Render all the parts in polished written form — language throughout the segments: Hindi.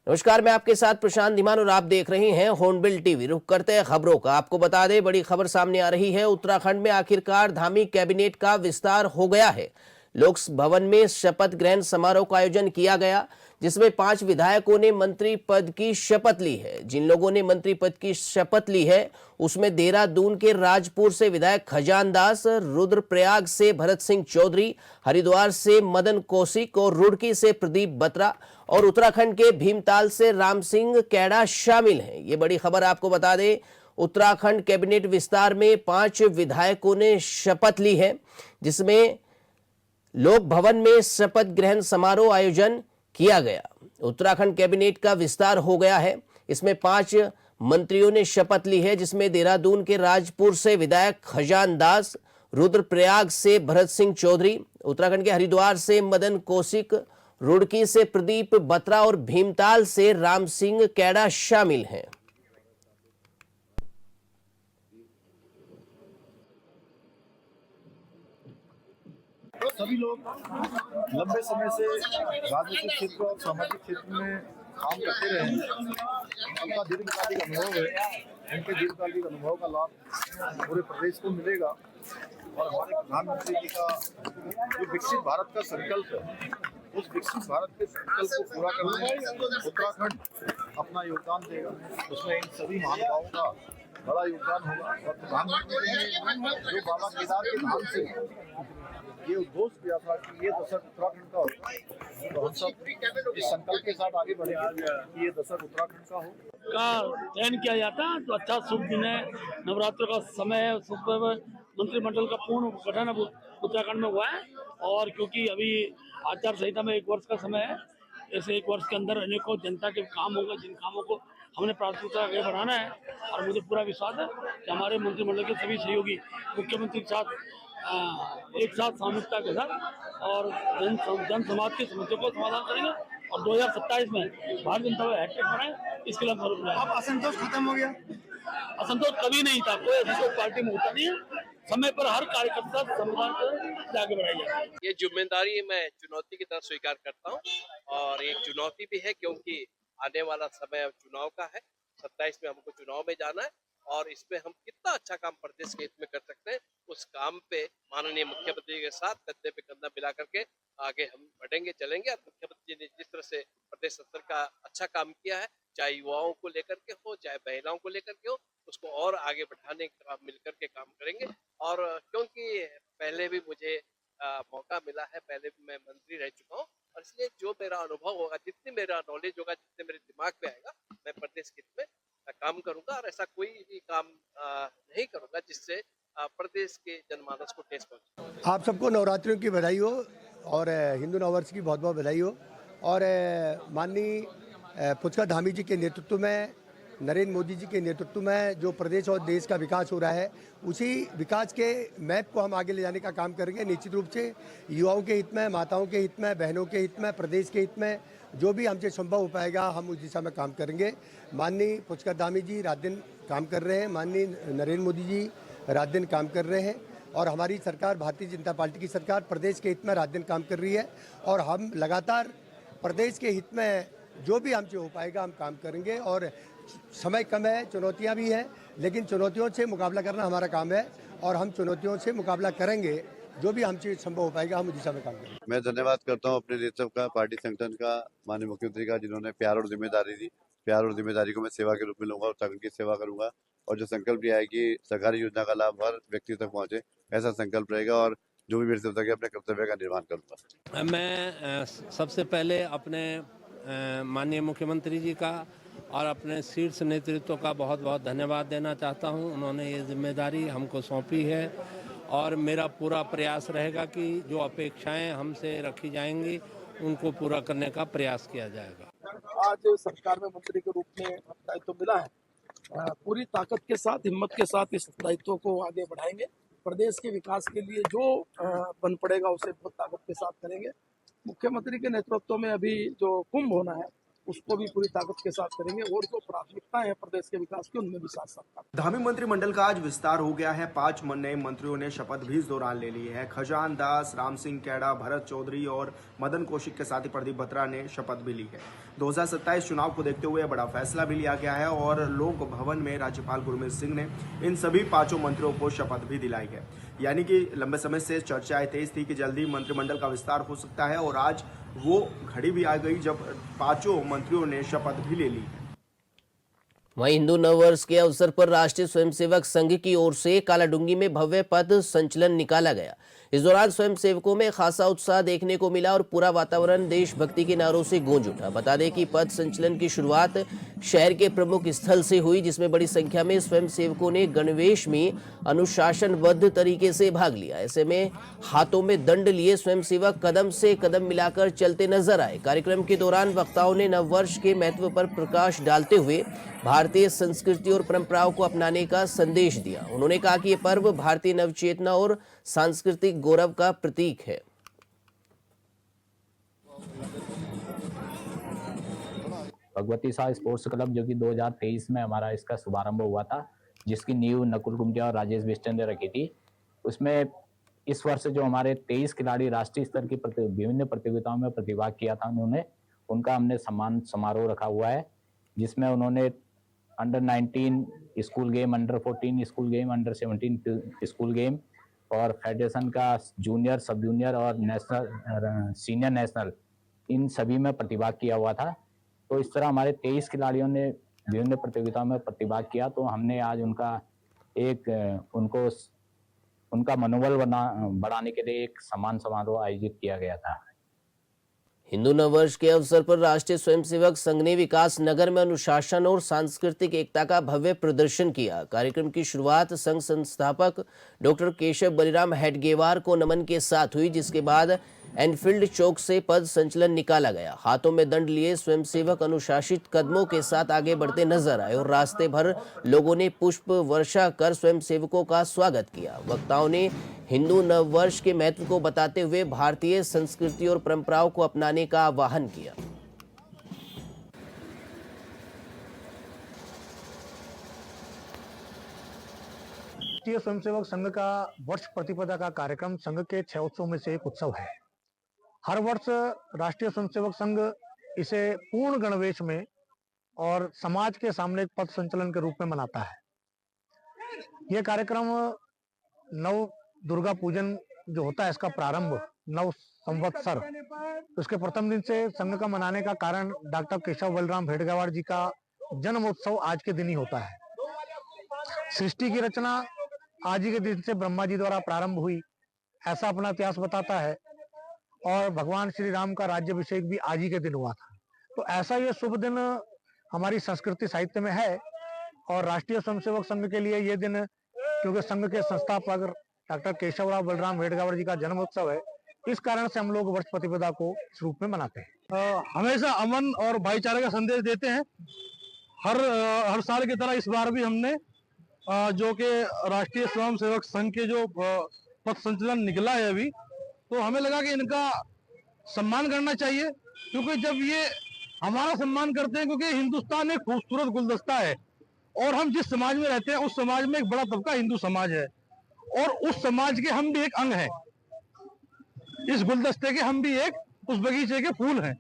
नमस्कार, मैं आपके साथ प्रशांत धीमान और आप देख रहे हैं हॉर्नबिल टीवी। रुक करते हैं खबरों का। आपको बता दें, बड़ी खबर सामने आ रही है। उत्तराखंड में आखिरकार धामी कैबिनेट का विस्तार हो गया है। लोक भवन में शपथ ग्रहण समारोह का आयोजन किया गया, जिसमें 5 विधायकों ने मंत्री पद की शपथ ली है। जिन लोगों ने मंत्री पद की शपथ ली है उसमें देहरादून के राजपुर से विधायक खजान दास, रुद्रप्रयाग से भरत सिंह चौधरी, हरिद्वार से मदन कौशिक और रुड़की से प्रदीप बत्रा और उत्तराखंड के भीमताल से राम सिंह कैडा शामिल हैं। ये बड़ी खबर आपको बता दें, उत्तराखंड कैबिनेट विस्तार में 5 विधायकों ने शपथ ली है, जिसमें लोक भवन में शपथ ग्रहण समारोह आयोजन किया गया। उत्तराखंड कैबिनेट का विस्तार हो गया है। इसमें 5 मंत्रियों ने शपथ ली है, जिसमें देहरादून के राजपुर से विधायक खजान दास, रुद्रप्रयाग से भरत सिंह चौधरी, उत्तराखंड के हरिद्वार से मदन कौशिक, रुड़की से प्रदीप बत्रा और भीमताल से राम सिंह कैडा शामिल हैं। सभी लोग लंबे समय से राजनीतिक क्षेत्र और सामाजिक क्षेत्र में काम करते रहे हैं। उनका दीर्घकालिक अनुभव है। उनके दीर्घकालिक अनुभव का लाभ पूरे प्रदेश को मिलेगा और हमारे प्रधानमंत्री जी का जो विकसित भारत का संकल्प है, उस विकसित भारत के संकल्प को पूरा करने में उत्तराखंड अपना योगदान देगा। उसमें इन सभी महानुभावों का बड़ा योगदान होगा और प्रधानमंत्री ने जो बाबा केदार के धाम से ये उद्घोष किया था कि ये दशक उत्तराखंड का हो, तो हम सब इस संकल्प के साथ आगे बढ़ेंगे कि ये दशक उत्तराखंड का हो का चयन किया जाता है। तो अच्छा शुभ दिन है, नवरात्र का समय है, शुभ मंत्रिमंडल का पूर्ण गठन अब उत्तराखंड में हुआ है। और क्योंकि अभी आचार संहिता में 1 वर्ष का समय है, ऐसे 1 वर्ष के अंदर अनेकों जनता के काम होंगे, जिन कामों को हमने प्राथमिकता आगे बढ़ाना है। और मुझे पूरा विश्वास है कि हमारे मंत्रिमंडल के सभी सहयोगी मुख्यमंत्री के साथ एक साथ सामूहिकता के साथ और जन समाज की समस्या को समाधान करेंगे और 2027 में भारतीय जनता पार्टी हैट्रिक बनाए, इसके लिए हम अब असंतोष खत्म हो गया। असंतोष कभी नहीं था, कोई ऐसी पार्टी में होता नहीं है। समय पर हर कार्यकर्ता संविधान को आगे बढ़ाई जाती है। ये जिम्मेदारी मैं चुनौती की तरह स्वीकार करता हूँ और एक चुनौती भी है, क्योंकि आने वाला समय अब चुनाव का है। 27 में हमको चुनाव में जाना है और इसमें हम कितना अच्छा काम प्रदेश के हित में कर सकते हैं, उस काम पे माननीय मुख्यमंत्री के साथ कंधे पे कंधा मिला करके आगे हम बढ़ेंगे, चलेंगे। और मुख्यमंत्री ने जिस तरह से प्रदेश स्तर का अच्छा काम किया है, चाहे युवाओं को लेकर के हो, चाहे महिलाओं को लेकर के हो, उसको और आगे बढ़ाने का मिलकर के काम करेंगे। और क्योंकि पहले भी मुझे मौका मिला है, पहले भी मैं मंत्री रह चुका हूँ और इसलिए जो मेरा अनुभव होगा, जितनी मेरा नॉलेज होगा, जितने मेरे दिमाग में आएगा, मैं प्रदेश के हित में काम करूंगा और ऐसा कोई भी काम नहीं करूंगा जिससे प्रदेश के जनमानस को ठेस पहुंचे। आप सबको नवरात्रियों की बधाई हो और हिंदू नववर्ष की बहुत बहुत बधाई हो। और माननीय पुष्कर धामी जी के नेतृत्व में, नरेंद्र मोदी जी के नेतृत्व में जो प्रदेश और देश का विकास हो रहा है, उसी विकास के मैप को हम आगे ले जाने का काम करेंगे। निश्चित रूप से युवाओं के हित में, माताओं के हित में, बहनों के हित में, प्रदेश के हित में जो भी हमसे संभव हो पाएगा हम उस दिशा में काम करेंगे। माननीय पुष्कर धामी जी रात दिन काम कर रहे हैं, माननीय नरेंद्र मोदी जी रात दिन काम कर रहे हैं और हमारी सरकार, भारतीय जनता पार्टी की सरकार, प्रदेश के हित में रात दिन काम कर रही है और हम लगातार प्रदेश के हित में जो भी हमसे हो पाएगा हम काम करेंगे। और समय कम है, चुनौतियां भी हैं, लेकिन चुनौतियों से मुकाबला करना हमारा काम है और हम चुनौतियों से मुकाबला करेंगे। जो भी हमसे संभव हो पाएगा हम उस दिशा में काम करेंगे। मैं धन्यवाद करता हूं अपने नेतृत्व का, पार्टी संगठन का, माननीय मुख्यमंत्री का, जिन्होंने प्यार और जिम्मेदारी दी। प्यार और जिम्मेदारी को मैं सेवा के रूप में लूंगा, उत्तराखंड की सेवा करूंगा और जो संकल्प लिया है कि सरकारी योजना का लाभ हर व्यक्ति तक पहुंचे, ऐसा संकल्प रहेगा और जो भी मेरे से हो सके अपने कर्तव्य का निर्वहन करूंगा। मैं सबसे पहले अपने माननीय मुख्यमंत्री जी का और अपने शीर्ष नेतृत्व का बहुत बहुत धन्यवाद देना चाहता हूं। उन्होंने ये जिम्मेदारी हमको सौंपी है और मेरा पूरा प्रयास रहेगा कि जो अपेक्षाएं हमसे रखी जाएंगी उनको पूरा करने का प्रयास किया जाएगा। आज सरकार में मंत्री के रूप में दायित्व मिला है, पूरी ताकत के साथ, हिम्मत के साथ इस दायित्व को आगे बढ़ाएंगे। प्रदेश के विकास के लिए जो बन पड़ेगा उसे बहुत ताकत के साथ करेंगे। मुख्यमंत्री के नेतृत्व में अभी जो कुंभ होना है उसको भी पूरी ताकत के साथ करेंगे और जो प्राथमिकताएं हैं प्रदेश के विकास की उनमें भी साथ साथ धामी मंत्रिमंडल का आज विस्तार हो गया है। 5 नए मंत्रियों ने शपथ भी इस दौरान ले ली है। खजान दास, राम सिंह कैडा, भरत चौधरी और मदन कौशिक के साथ ही प्रदीप बत्रा ने शपथ भी ली है। 2027 चुनाव को देखते हुए बड़ा फैसला भी लिया गया है और लोक भवन में राज्यपाल गुरमीत सिंह ने इन सभी 5 मंत्रियों को शपथ भी दिलाई है। यानी कि लंबे समय से चर्चाएं तेज थी कि जल्दी मंत्रिमंडल का विस्तार हो सकता है और आज वो घड़ी भी आ गई जब 5 मंत्रियों ने शपथ भी ले ली है। वहीं हिंदू नववर्ष के अवसर पर राष्ट्रीय स्वयंसेवक संघ की ओर से कालाडूंगी में भव्य पथ संचलन निकाला गया। इस दौरान स्वयंसेवकों में खासा उत्साह देखने को मिला और पूरा वातावरण देशभक्ति के नारों से गूंज उठा। बता दें कि पथ संचलन की शुरुआत शहर के प्रमुख स्थल से हुई, जिसमें बड़ी संख्या में स्वयंसेवकों ने गणवेश में अनुशासनबद्ध तरीके से भाग लिया। ऐसे में हाथों में दंड लिए स्वयंसेवक कदम से कदम मिलाकर चलते नजर आए। कार्यक्रम के दौरान वक्ताओं ने नववर्ष के महत्व पर प्रकाश डालते हुए भारतीय संस्कृति और परंपराओं को अपनाने का संदेश दिया। उन्होंने कहा कि यह पर्व भारतीय नवचेतना और सांस्कृतिक गौरव का प्रतीक है। भगवती शाह स्पोर्ट्स क्लब जो कि 2023 में हमारा इसका शुभारंभ हुआ था, जिसकी नींव नकुल कुमटिया और राजेश बिष्ट ने रखी थी। उसमें इस वर्ष जो हमारे 23 खिलाड़ी राष्ट्रीय स्तर की विभिन्न प्रतियोगिताओं में प्रतिभाग किया था, उनका हमने सम्मान समारोह रखा हुआ है, जिसमें उन्होंने under 19 school game, under 14 school game, under 17 school game और फेडरेशन का जूनियर, सब जूनियर और नेशनल, सीनियर नेशनल, इन सभी में प्रतिभाग किया हुआ था। तो इस तरह हमारे 23 खिलाड़ियों ने विभिन्न प्रतियोगिताओं में प्रतिभाग किया। तो हमने आज उनका मनोबल बढ़ाने के लिए एक सम्मान समारोह आयोजित किया गया था। हिंदू नववर्ष के अवसर पर राष्ट्रीय स्वयंसेवक संघ ने विकास नगर में अनुशासन और सांस्कृतिक एकता का भव्य प्रदर्शन किया। कार्यक्रम की शुरुआत संघ संस्थापक डॉक्टर केशव बलिराम हेडगेवार को नमन के साथ हुई, जिसके बाद एनफील्ड चौक से पद संचलन निकाला गया। हाथों में दंड लिए स्वयंसेवक अनुशासित कदमों के साथ आगे बढ़ते नजर आए और रास्ते भर लोगों ने पुष्प वर्षा कर स्वयंसेवकों का स्वागत किया। वक्ताओं ने हिंदू नववर्ष के महत्व को बताते हुए भारतीय संस्कृति और परंपराओं को अपनाने का आह्वान किया। राष्ट्रीय स्वयंसेवक संघ का वर्ष प्रतिपदा का कार्यक्रम संघ के 6 उत्सव में से एक उत्सव है। हर वर्ष राष्ट्रीय स्वयंसेवक संघ इसे पूर्ण गणवेश में और समाज के सामने एक पथ संचलन के रूप में मनाता है। यह कार्यक्रम नव दुर्गा पूजन जो होता है, इसका प्रारंभ नव संवत्सर, उसके प्रथम दिन से संघ का मनाने का कारण डॉक्टर केशव बलराम हेडगेवार जी का जन्मोत्सव आज के दिन ही होता है। सृष्टि की रचना आज ही के दिन से ब्रह्मा जी द्वारा प्रारंभ हुई, ऐसा अपना इतिहास बताता है, और भगवान श्री राम का राज्याभिषेक भी आज ही के दिन हुआ था। तो ऐसा ये शुभ दिन हमारी संस्कृति साहित्य में है और राष्ट्रीय स्वयंसेवक संघ के लिए ये दिन, क्योंकि संघ के संस्थापक डॉक्टर केशवराव बलराम हेडगेवार जी का जन्मोत्सव है, इस कारण से हम लोग वर्ष प्रतिपदा को इस रूप में मनाते हैं। हमेशा अमन और भाईचारे का संदेश देते हैं। हर साल की तरह इस बार भी हमने जो कि राष्ट्रीय स्वयंसेवक संघ के जो पथ संचलन निकला है अभी, तो हमें लगा कि इनका सम्मान करना चाहिए, क्योंकि जब ये हमारा सम्मान करते हैं, क्योंकि हिंदुस्तान एक खूबसूरत गुलदस्ता है और हम जिस समाज में रहते हैं उस समाज में एक बड़ा तबका हिंदू समाज है और उस समाज के हम भी एक अंग हैं। इस गुलदस्ते के हम भी एक उस बगीचे के फूल हैं।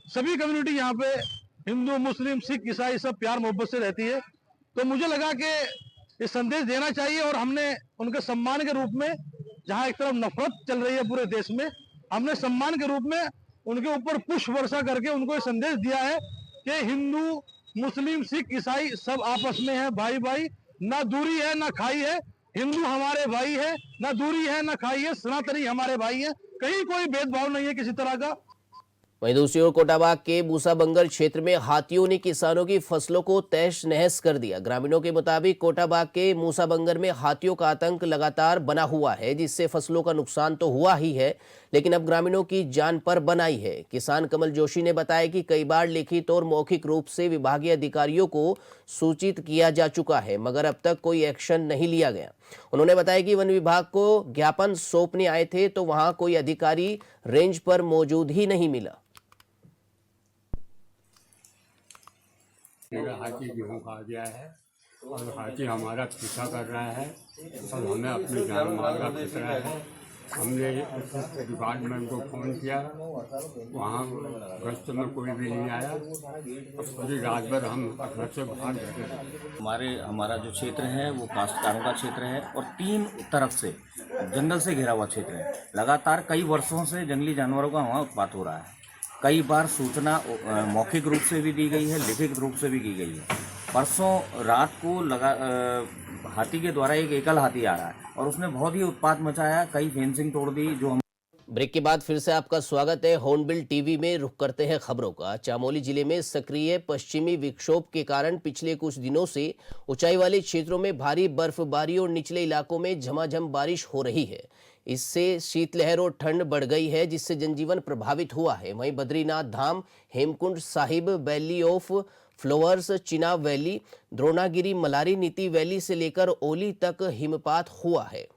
सभी कम्युनिटी यहाँ पे हिंदू, मुस्लिम, सिख, ईसाई सब प्यार मोहब्बत से रहती है। तो मुझे लगा कि ये संदेश देना चाहिए और हमने उनके सम्मान के रूप में, जहाँ एक तरफ नफरत चल रही है पूरे देश में, हमने सम्मान के रूप में उनके ऊपर पुष्प वर्षा करके उनको ये संदेश दिया है कि हिंदू, मुस्लिम, सिख, ईसाई सब आपस में है, भाई भाई, ना दूरी है ना खाई है। हिंदू हमारे भाई है, ना दूरी है ना खाई है। सनातनी हमारे भाई है, कहीं कोई भेदभाव नहीं है किसी तरह का। वहीं दूसरी ओर कोटाबाग के मूसा बंगर क्षेत्र में हाथियों ने किसानों की फसलों को तहस नहस कर दिया। ग्रामीणों के मुताबिक कोटाबाग के मूसा बंगर में हाथियों का आतंक लगातार बना हुआ है, जिससे फसलों का नुकसान तो हुआ ही है, लेकिन अब ग्रामीणों की जान पर बनाई है। किसान कमल जोशी ने बताया कि कई बार लिखित और मौखिक रूप से विभागीय अधिकारियों को सूचित किया जा चुका है, मगर अब तक कोई एक्शन नहीं लिया गया। उन्होंने बताया कि वन विभाग को ज्ञापन सौंपने आए थे तो वहां कोई अधिकारी रेंज पर मौजूद ही नहीं मिला। तेरा हाथी गेहूँ खा गया है और हाथी हमारा पीछा कर रहा है और हमें अपनी जान माल का खतरा है। हमने डिपार्टमेंट को फ़ोन किया, वहाँ गश्त में कोई भी नहीं आया। पूरी रात भर हम घर से बाहर गए। हमारा जो क्षेत्र है वो काश्तकारों का क्षेत्र है और 3 तरफ से जंगल से घिरा हुआ क्षेत्र है। लगातार कई वर्षों से जंगली जानवरों का वहाँ उत्पात हो रहा है। कई बार सूचना मौखिक रूप से भी दी गई है, लिखित रूप से भी की गई है। परसों रात को हाथी के द्वारा एक एकल हाथी आ रहा है और उसने बहुत ही उत्पात मचाया, कई फेंसिंग तोड़ दी। जो हम ब्रेक के बाद फिर से आपका स्वागत है। हॉर्नबिल टीवी में रुख करते हैं खबरों का। चमोली जिले में सक्रिय पश्चिमी विक्षोभ के कारण पिछले कुछ दिनों से ऊंचाई वाले क्षेत्रों में भारी बर्फबारी और निचले इलाकों में झमाझम बारिश हो रही है। इससे शीतलहर और ठंड बढ़ गई है, जिससे जनजीवन प्रभावित हुआ है। वहीं Badrinath Dham, Hemkund Sahib, valley of flowers, Chinab valley, Dronagiri, Malari Niti valley से लेकर ओली तक हिमपात हुआ है।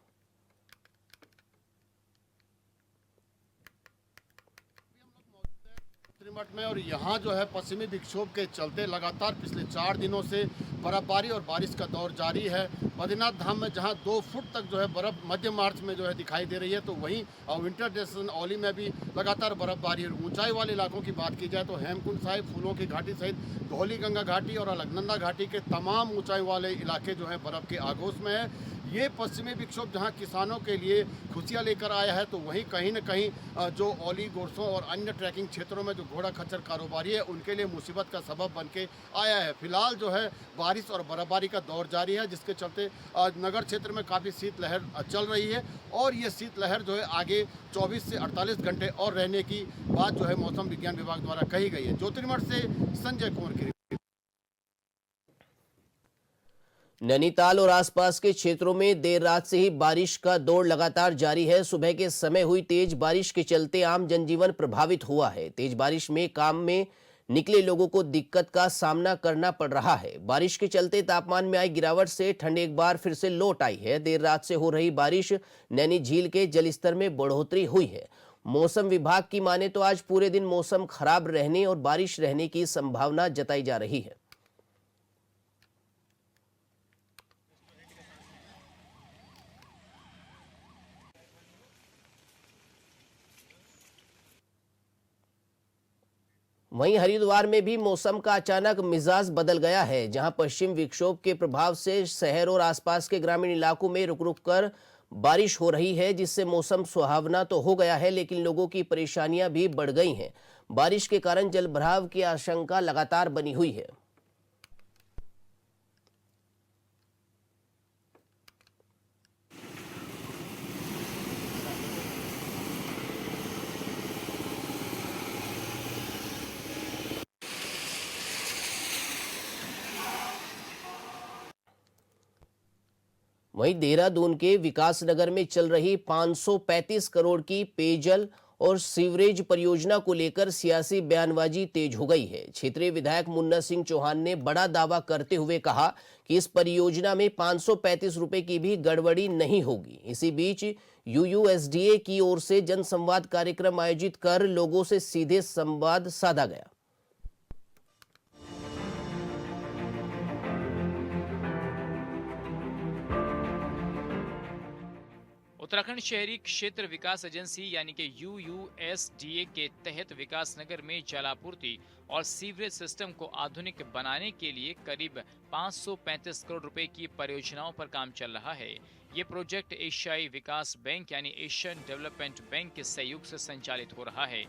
मठ में और यहाँ जो है पश्चिमी विक्षोभ के चलते लगातार पिछले 4 दिनों से बर्फबारी और बारिश का दौर जारी है। बद्रीनाथ धाम में जहाँ 2 फुट तक जो है बर्फ मध्य मार्च में जो है दिखाई दे रही है, तो वहीं विंटर डेस्टिनेशन औली में भी लगातार बर्फबारी है। ऊंचाई वाले इलाकों की बात की जाए तो हेमकुंड साहिब, फूलों की घाटी सहित धौली गंगा घाटी और अलकनंदा घाटी के तमाम ऊंचाई वाले इलाके जो है बर्फ के आगोश में है। ये पश्चिमी विक्षोभ जहां किसानों के लिए खुशियां लेकर आया है, तो वहीं कहीं न कहीं जो औली, गोरसों और अन्य ट्रैकिंग क्षेत्रों में जो घोड़ा खच्चर कारोबारी है उनके लिए मुसीबत का सबब बन के आया है। फिलहाल जो है बारिश और बर्फबारी का दौर जारी है, जिसके चलते नगर क्षेत्र में काफ़ी शीतलहर चल रही है और ये शीतलहर जो है आगे 24 से 48 घंटे और रहने की बात जो है मौसम विज्ञान विभाग द्वारा कही गई है। ज्योतिर्मठ से संजय कुमार की। नैनीताल और आसपास के क्षेत्रों में देर रात से ही बारिश का दौर लगातार जारी है। सुबह के समय हुई तेज बारिश के चलते आम जनजीवन प्रभावित हुआ है। तेज बारिश में काम में निकले लोगों को दिक्कत का सामना करना पड़ रहा है। बारिश के चलते तापमान में आई गिरावट से ठंड एक बार फिर से लौट आई है। देर रात से हो रही बारिश नैनी झील के जलस्तर में बढ़ोतरी हुई है। मौसम विभाग की माने तो आज पूरे दिन मौसम खराब रहने और बारिश रहने की संभावना जताई जा रही है। वहीं हरिद्वार में भी मौसम का अचानक मिजाज बदल गया है, जहां पश्चिम विक्षोभ के प्रभाव से शहर और आसपास के ग्रामीण इलाकों में रुक रुक कर बारिश हो रही है, जिससे मौसम सुहावना तो हो गया है, लेकिन लोगों की परेशानियां भी बढ़ गई हैं। बारिश के कारण जलभराव की आशंका लगातार बनी हुई है। वहीं देहरादून के विकास नगर में चल रही 535 करोड़ की पेयजल और सीवरेज परियोजना को लेकर सियासी बयानबाजी तेज हो गई है। क्षेत्रीय विधायक मुन्ना सिंह चौहान ने बड़ा दावा करते हुए कहा कि इस परियोजना में 535 रुपए की भी गड़बड़ी नहीं होगी। इसी बीच यूयूएसडीए की ओर से जनसंवाद कार्यक्रम आयोजित कर लोगों से सीधे संवाद साधा गया। उत्तराखंड शहरी क्षेत्र विकास एजेंसी यानी कि यूयूएसडीए के तहत विकास नगर में जलापूर्ति और सीवरेज सिस्टम को आधुनिक बनाने के लिए करीब 535 करोड़ रुपए की परियोजनाओं पर काम चल रहा है। ये प्रोजेक्ट एशियाई विकास बैंक यानी एशियन डेवलपमेंट बैंक के सहयोग से संचालित हो रहा है।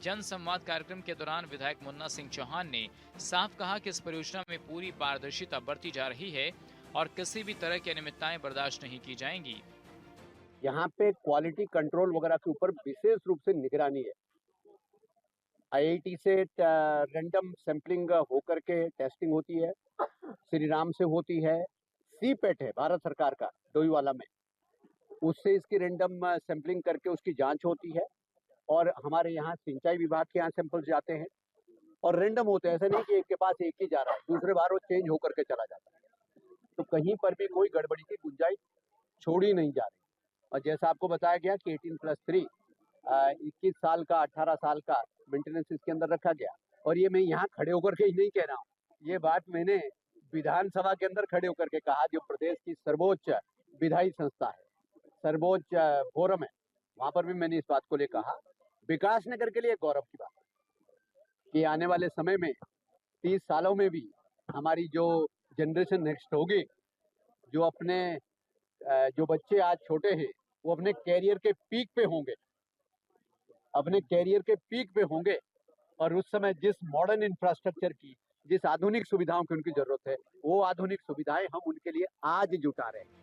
जन संवाद कार्यक्रम के दौरान विधायक मुन्ना सिंह चौहान ने साफ कहा कि इस परियोजना में पूरी पारदर्शिता बरती जा रही है और किसी भी तरह की अनियमितताएं बर्दाश्त नहीं की जाएंगी। यहाँ पे क्वालिटी कंट्रोल वगैरह के ऊपर विशेष रूप से निगरानी है। आईआईटी से रैंडम सैंपलिंग होकर के टेस्टिंग होती है, श्री राम से होती है, सीपेट है भारत सरकार का डोईवाला में, उससे इसकी रैंडम सैंपलिंग करके उसकी जांच होती है और हमारे यहाँ सिंचाई विभाग के यहाँ सैंपल्स जाते हैं और रैंडम होते हैं। ऐसा नहीं कि एक के पास एक ही जा रहा है, दूसरे बार वो चेंज होकर के चला जाता है। तो कहीं पर भी कोई गड़बड़ी की गुंजाइश छोड़ी नहीं जा रही। और जैसा आपको बताया गया कि 18+3 21 साल का 18 साल का मेंटेनेंस इसके अंदर रखा गया। और ये मैं यहाँ खड़े होकर के ही नहीं कह रहा हूँ, ये बात मैंने विधानसभा के अंदर खड़े होकर के कहा, जो प्रदेश की सर्वोच्च विधायी संस्था है, सर्वोच्च फोरम है, वहां पर भी मैंने इस बात को लेकर कहा। विकास नगर के लिए गौरव की बात है कि आने वाले समय में 30 सालों में भी हमारी जो जनरेशन नेक्स्ट होगी, जो अपने जो बच्चे आज छोटे हैं वो अपने कैरियर के पीक पे होंगे, अपने कैरियर के पीक पे होंगे, और उस समय जिस मॉडर्न इंफ्रास्ट्रक्चर की, जिस आधुनिक सुविधाओं की उनकी जरूरत है, वो आधुनिक सुविधाएं हम उनके लिए आज जुटा रहे हैं।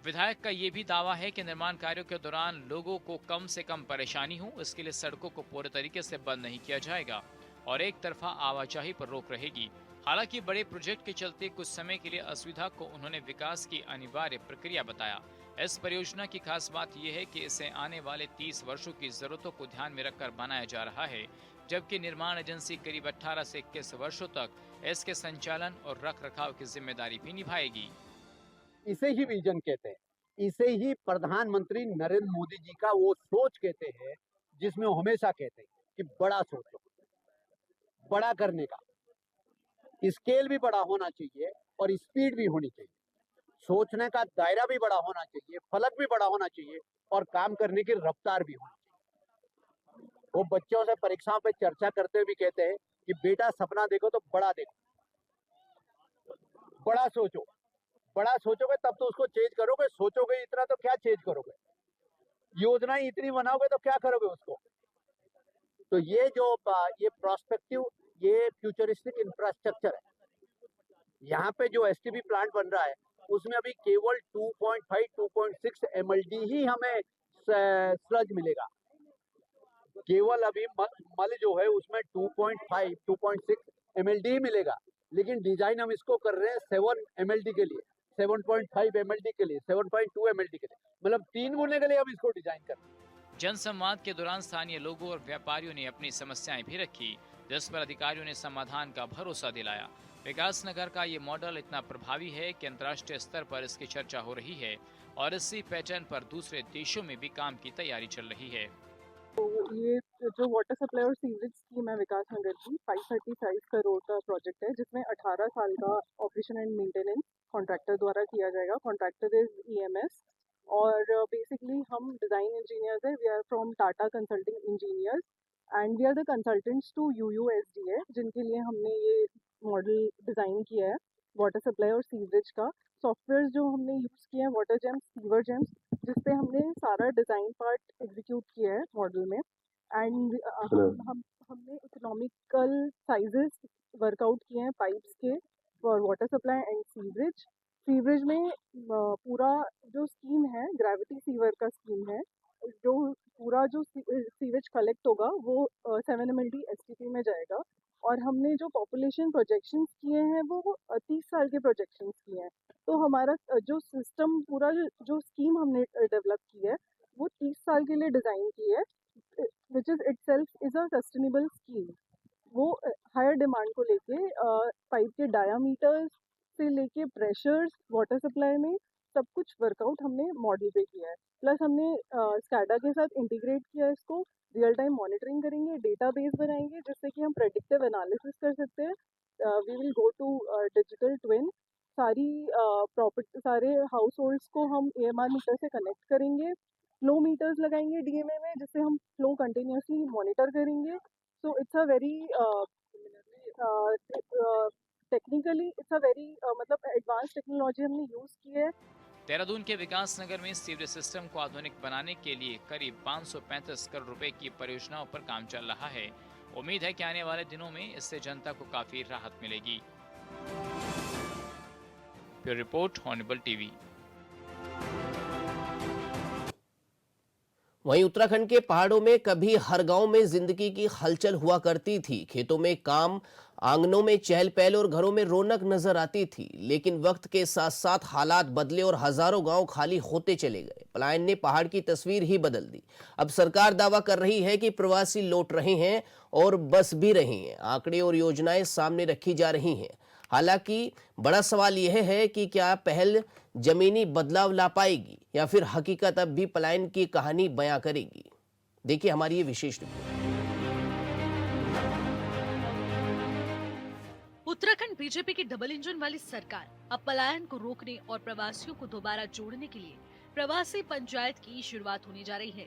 विधायक का ये भी दावा है कि निर्माण कार्यों के दौरान लोगों को कम से कम परेशानी हो, इसके लिए सड़कों को पूरे तरीके से बंद नहीं किया जाएगा और एक तरफा आवाजाही पर रोक रहेगी। हालांकि बड़े प्रोजेक्ट के चलते कुछ समय के लिए असुविधा को उन्होंने विकास की अनिवार्य प्रक्रिया बताया। इस परियोजना की खास बात यह है कि इसे आने वाले 30 वर्षों की जरूरतों को ध्यान में रखकर बनाया जा रहा है, जबकि निर्माण एजेंसी करीब 18 से 21 वर्षों तक इसके संचालन और रख रखाव की जिम्मेदारी भी निभाएगी। इसे ही विजन कहते हैं, इसे ही प्रधानमंत्री नरेंद्र मोदी जी का वो सोच कहते हैं, जिसमें वो हमेशा कहते हैं कि बड़ा सोचो, बड़ा करने का स्केल भी बड़ा होना चाहिए और स्पीड भी होनी चाहिए, सोचने का दायरा भी बड़ा होना चाहिए, फलक भी बड़ा होना चाहिए और काम करने की रफ्तार भी होनी चाहिए। वो बच्चों से परीक्षाओं पे चर्चा करते हुए भी कहते हैं कि बेटा सपना देखो तो बड़ा देखो, बड़ा सोचो, बड़ा सोचोगे तब तो उसको चेंज करोगे, सोचोगे इतना तो क्या चेंज करोगे, योजनाएं इतनी बनाओगे तो क्या करोगे उसको। तो ये जो ये प्रोस्पेक्टिव, ये फ्यूचरिस्टिक इंफ्रास्ट्रक्चर है, यहाँ पे जो एसटीपी प्लांट बन रहा है उसमें अभी केवल 2.5-2.6 MLD ही हमें स्लज मिलेगा, केवल अभी मल जो है उसमें 2.5-2.6 MLD ही मिलेगा, लेकिन डिजाइन हम इसको कर रहे हैं 7 MLD के लिए, 7.5 MLD के लिए, 7.2 MLD के लिए, मतलब 3 गुने के लिए हम इसको डिजाइन कर रहे हैं। जनसंवाद के दौरान स्थानीय लोगों और व्यापारियों ने अपनी समस्याएं भी रखी, जिस पर अधिकारियों ने समाधान का भरोसा दिलाया। विकास नगर का ये मॉडल इतना प्रभावी है कि अंतर्राष्ट्रीय स्तर पर इसकी चर्चा हो रही है और इसी पैटर्न पर दूसरे देशों में भी काम की तैयारी चल रही है। तो ये जो वाटर सप्लाई और सीवरेज स्कीम है विकास नगर की, 535 करोड़ का प्रोजेक्ट है, जिसमें 18 साल का ऑपरेशन एंड मेंटेनेंस कॉन्ट्रैक्टर द्वारा किया जाएगा। कॉन्ट्रैक्टर इज EMS और बेसिकली हम डिज़ाइन इंजीनियर्स हैं, we are from Tata consulting engineers and we are the consultants to UUSDA, जिनके लिए हमने ये मॉडल डिज़ाइन किया है वाटर सप्लाई और सीवरेज का। सॉफ्टवेयर जो हमने यूज़ किए हैं वाटर जेम्स, सीवर जेम्स, जिससे हमने सारा डिज़ाइन पार्ट एग्जीक्यूट किया है मॉडल में। एंड हमने इकोनॉमिकल साइजेस वर्कआउट किए हैं पाइप्स के for water supply and sewerage. Sewerage में पूरा जो स्कीम है ग्रेविटी सीवर का स्कीम है, जो पूरा जो सीवेज कलेक्ट होगा वो 7 MLD STP में जाएगा। और हमने जो पॉपुलेशन प्रोजेक्शंस किए हैं वो 30 साल के प्रोजेक्शंस किए हैं। तो हमारा जो सिस्टम, पूरा जो स्कीम हमने डेवलप की है वो 30 साल के लिए डिज़ाइन की है, which is itself is a sustainable scheme. वो हायर डिमांड को लेके पाइप के डायामीटर्स से लेके प्रेशर्स, वाटर सप्लाई में सब कुछ वर्कआउट हमने मॉडल पे किया है। प्लस हमने स्कैडा के साथ इंटीग्रेट किया, इसको रियल टाइम मॉनिटरिंग करेंगे, डेटाबेस बनाएंगे जिससे कि हम प्रेडिक्टिव एनालिसिस कर सकते हैं। We will go to digital twin, सारी प्रॉपर्टी, सारे हाउस होल्ड्स को हम AMR मीटर से कनेक्ट करेंगे, फ्लो मीटर्स लगाएंगे DMA में, जिससे हम फ्लो कंटिन्यूसली मॉनिटर करेंगे। So it's a very technically it's a very मतलब एडवांस टेक्नोलॉजी हमने यूज़ की है। देहरादून के विकास नगर में सीवरेज सिस्टम को आधुनिक बनाने के लिए करीब 535 करोड़ रुपए की परियोजनाओं पर काम चल रहा है। उम्मीद है कि आने वाले दिनों में इससे जनता को काफी राहत मिलेगी। Bureau report, Hornbill TV. वहीं उत्तराखंड के पहाड़ों में कभी हर गांव में जिंदगी की हलचल हुआ करती थी। खेतों में काम, आंगनों में चहल पहल और घरों में रौनक नजर आती थी। लेकिन वक्त के साथ साथ हालात बदले और हजारों गांव खाली होते चले गए। पलायन ने पहाड़ की तस्वीर ही बदल दी। अब सरकार दावा कर रही है कि प्रवासी लौट रहे हैं और बस भी रहे हैं। आंकड़े और योजनाएं सामने रखी जा रही हैं। हालांकि बड़ा सवाल यह है कि क्या पहल जमीनी बदलाव ला पाएगी या फिर हकीकत अब भी पलायन की कहानी बयां करेगी। देखिए हमारी ये विशेष रिपोर्ट। उत्तराखंड बीजेपी की डबल इंजन वाली सरकार अब पलायन को रोकने और प्रवासियों को दोबारा जोड़ने के लिए प्रवासी पंचायत की शुरुआत होने जा रही है।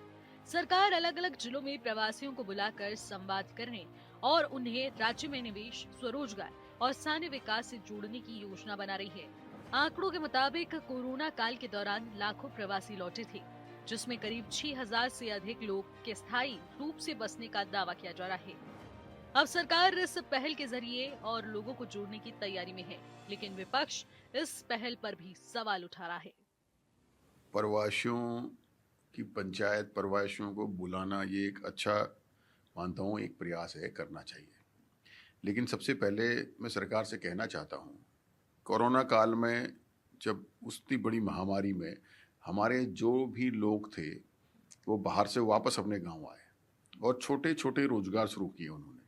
सरकार अलग अलग जिलों में प्रवासियों को बुलाकर संवाद करने और उन्हें राज्य में निवेश, स्वरोजगार और स्थानीय विकास से जोड़ने की योजना बना रही है। आंकड़ों के मुताबिक कोरोना काल के दौरान लाखों प्रवासी लौटे थे, जिसमें करीब 6000 से अधिक लोग के स्थायी रूप से बसने का दावा किया जा रहा है। अब सरकार इस पहल के जरिए और लोगों को जोड़ने की तैयारी में है, लेकिन विपक्ष इस पहल पर भी सवाल उठा रहा है। प्रवासियों की पंचायत, प्रवासियों को बुलाना, ये एक अच्छा मानता हूँ, एक प्रयास है, करना चाहिए। लेकिन सबसे पहले मैं सरकार से कहना चाहता हूँ, कोरोना काल में जब उतनी बड़ी महामारी में हमारे जो भी लोग थे वो बाहर से वापस अपने गांव आए और छोटे छोटे रोजगार शुरू किए उन्होंने।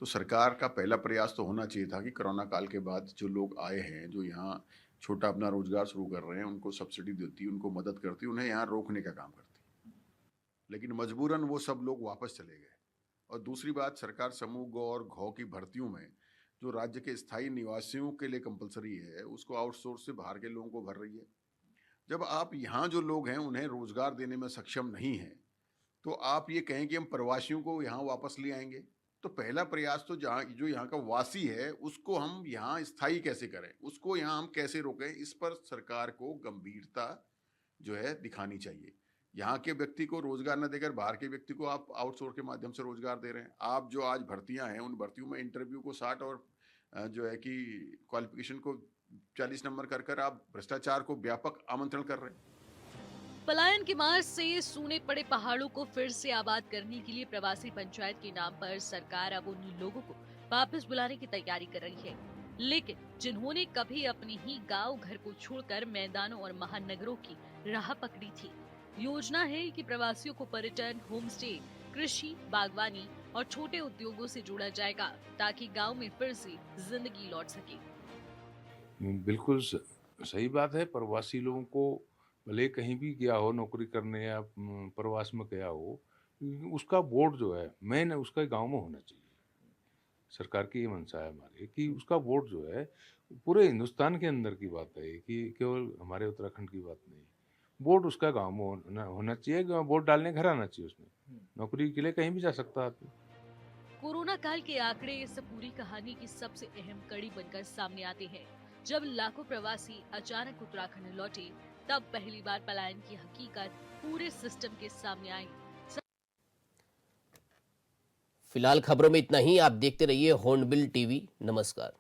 तो सरकार का पहला प्रयास तो होना चाहिए था कि कोरोना काल के बाद जो लोग आए हैं, जो यहाँ छोटा अपना रोजगार शुरू कर रहे हैं, उनको सब्सिडी देती, उनको मदद करती, उन्हें यहाँ रोकने का काम करती। लेकिन मजबूरन वो सब लोग वापस चले गए। और दूसरी बात, सरकार समूह ग और घ की भर्तियों में जो राज्य के स्थायी निवासियों के लिए कंपलसरी है, उसको आउटसोर्स से बाहर के लोगों को भर रही है। जब आप यहाँ जो लोग हैं उन्हें रोजगार देने में सक्षम नहीं हैं, तो आप ये कहें कि हम प्रवासियों को यहाँ वापस ले आएंगे, तो पहला प्रयास तो जो यहाँ का वासी है उसको हम यहाँ स्थायी कैसे करें, उसको यहाँ हम कैसे रोकें, इस पर सरकार को गंभीरता जो है दिखानी चाहिए। यहाँ के व्यक्ति को रोजगार न देकर बाहर के व्यक्ति को आप आउटसोर्स के माध्यम से रोजगार दे रहे हैं। आप जो आज भर्तियां हैं, उन भर्तियों में इंटरव्यू को 60 और जो है कि क्वालिफिकेशन को 40 नंबर कर आप भ्रष्टाचार को व्यापक आमंत्रण कर रहे हैं। पलायन की मार से सूने पड़े पहाड़ों को फिर से आबाद करने के लिए प्रवासी पंचायत के नाम पर सरकार अब उन लोगों को वापस बुलाने की तैयारी कर रही है। लेकिन जिन्होंने कभी अपने ही गांव घर को छोड़कर मैदानों और महानगरों की राह पकड़ी थी, योजना है कि प्रवासियों को पर्यटन, होम स्टे, कृषि, बागवानी और छोटे उद्योगों से जोड़ा जाएगा, ताकि गांव में फिर से जिंदगी लौट सके। बिल्कुल सही बात है। प्रवासी लोगों को भले कहीं भी गया हो नौकरी करने या प्रवास में गया हो, उसका बोर्ड जो है मेन उसका गांव में होना चाहिए। सरकार की ये मंशा है हमारी कि उसका बोर्ड जो है पूरे हिंदुस्तान के अंदर की बात है, कि केवल हमारे उत्तराखंड की बात नहीं। बोर्ड उसका गांव में होना चाहिए, बोर्ड डालने घर आना चाहिए, उसमें नौकरी के लिए कहीं भी जा सकता है। कोरोना काल के आंकड़े इस पूरी कहानी की सबसे अहम कड़ी बनकर सामने आते हैं। जब लाखों प्रवासी अचानक उत्तराखंड लौटे, तब पहली बार पलायन की हकीकत पूरे सिस्टम के सामने आई। फिलहाल खबरों में इतना ही। आप देखते रहिए हॉर्नबिल टीवी। नमस्कार।